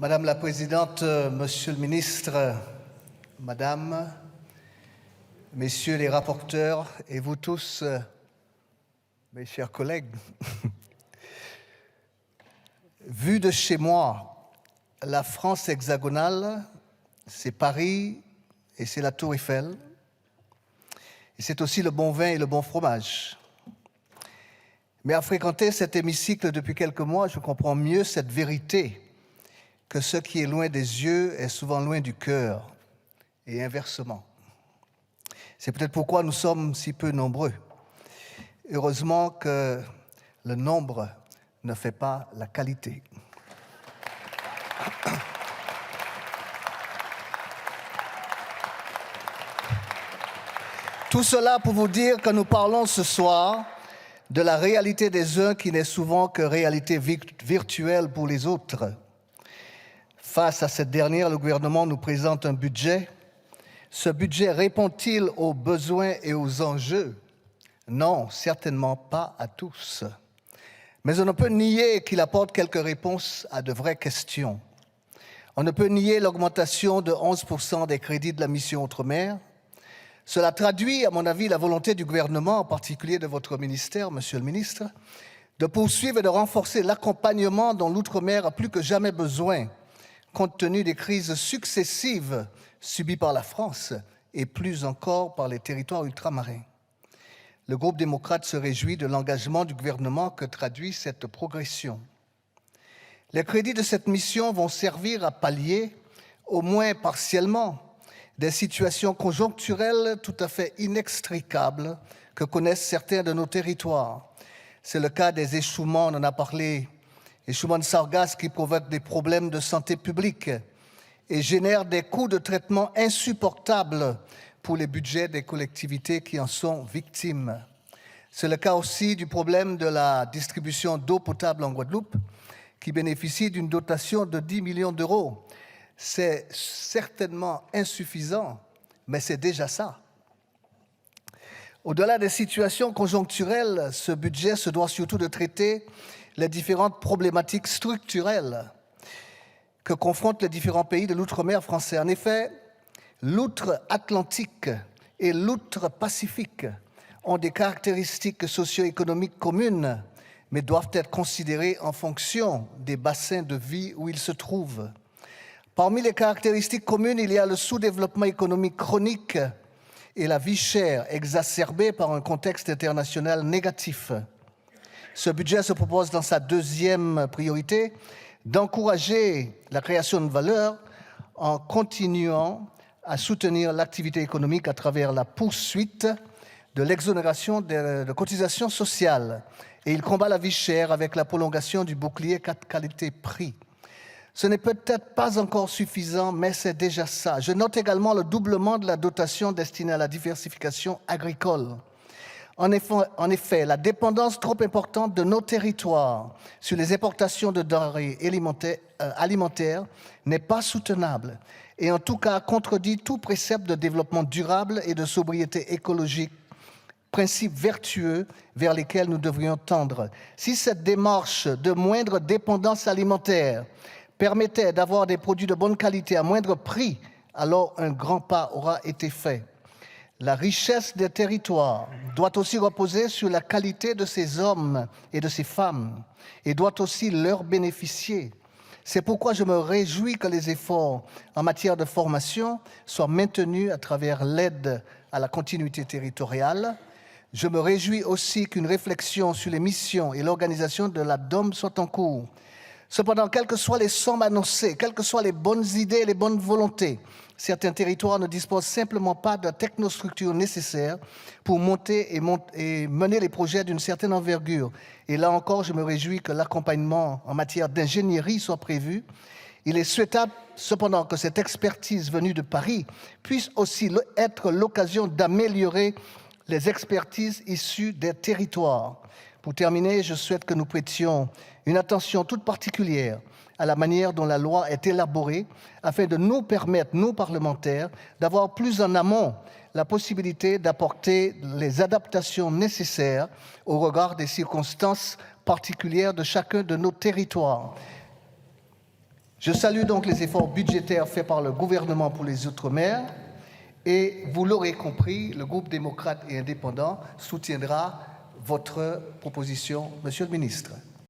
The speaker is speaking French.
Madame la Présidente, Monsieur le Ministre, Madame, Messieurs les rapporteurs et vous tous, mes chers collègues, vu de chez moi, la France hexagonale, c'est Paris et c'est la Tour Eiffel, et c'est aussi le bon vin et le bon fromage. Mais à fréquenter cet hémicycle depuis quelques mois, je comprends mieux cette vérité que ce qui est loin des yeux est souvent loin du cœur, et inversement. C'est peut-être pourquoi nous sommes si peu nombreux. Heureusement que le nombre ne fait pas la qualité. Tout cela pour vous dire que nous parlons ce soir de la réalité des uns qui n'est souvent que réalité virtuelle pour les autres. Face à cette dernière, le gouvernement nous présente un budget. Ce budget répond-il aux besoins et aux enjeux? Non, certainement pas à tous. Mais on ne peut nier qu'il apporte quelques réponses à de vraies questions. On ne peut nier l'augmentation de 11% des crédits de la mission Outre-mer. Cela traduit, à mon avis, la volonté du gouvernement, en particulier de votre ministère, Monsieur le Ministre, de poursuivre et de renforcer l'accompagnement dont l'Outre-mer a plus que jamais besoin, compte tenu des crises successives subies par la France et plus encore par les territoires ultramarins. Le groupe démocrate se réjouit de l'engagement du gouvernement que traduit cette progression. Les crédits de cette mission vont servir à pallier, au moins partiellement, des situations conjoncturelles tout à fait inextricables que connaissent certains de nos territoires. C'est le cas des échouements, on en a parlé, échouements de sargasses qui provoquent des problèmes de santé publique et génèrent des coûts de traitement insupportables pour les budgets des collectivités qui en sont victimes. C'est le cas aussi du problème de la distribution d'eau potable en Guadeloupe, qui bénéficie d'une dotation de 10 millions d'euros. C'est certainement insuffisant, mais c'est déjà ça. Au-delà des situations conjoncturelles, ce budget se doit surtout de traiter les différentes problématiques structurelles que confrontent les différents pays de l'outre-mer français. En effet, l'outre-Atlantique et l'outre-Pacifique ont des caractéristiques socio-économiques communes, mais doivent être considérées en fonction des bassins de vie où ils se trouvent. Parmi les caractéristiques communes, il y a le sous-développement économique chronique et la vie chère exacerbée par un contexte international négatif. Ce budget se propose dans sa deuxième priorité d'encourager la création de valeur en continuant à soutenir l'activité économique à travers la poursuite de l'exonération de cotisations sociales. Et il combat la vie chère avec la prolongation du bouclier qualité-prix. Ce n'est peut-être pas encore suffisant, mais c'est déjà ça. Je note également le doublement de la dotation destinée à la diversification agricole. En effet, la dépendance trop importante de nos territoires sur les importations de denrées alimentaires n'est pas soutenable et en tout cas contredit tout précepte de développement durable et de sobriété écologique, principes vertueux vers lesquels nous devrions tendre. Si cette démarche de moindre dépendance alimentaire permettait d'avoir des produits de bonne qualité à moindre prix, alors un grand pas aura été fait. La richesse des territoires doit aussi reposer sur la qualité de ces hommes et de ces femmes et doit aussi leur bénéficier. C'est pourquoi je me réjouis que les efforts en matière de formation soient maintenus à travers l'aide à la continuité territoriale. Je me réjouis aussi qu'une réflexion sur les missions et l'organisation de la DOM soit en cours. Cependant, quelles que soient les sommes annoncées, quelles que soient les bonnes idées et les bonnes volontés, certains territoires ne disposent simplement pas de la technostructure nécessaire pour monter et mener les projets d'une certaine envergure. Et là encore, je me réjouis que l'accompagnement en matière d'ingénierie soit prévu. Il est souhaitable cependant que cette expertise venue de Paris puisse aussi être l'occasion d'améliorer les expertises issues des territoires. Pour terminer, je souhaite que nous prêtions une attention toute particulière à la manière dont la loi est élaborée afin de nous permettre, nous parlementaires, d'avoir plus en amont la possibilité d'apporter les adaptations nécessaires au regard des circonstances particulières de chacun de nos territoires. Je salue donc les efforts budgétaires faits par le gouvernement pour les Outre-mer et vous l'aurez compris, le groupe démocrate et indépendant soutiendra votre proposition, Monsieur le ministre.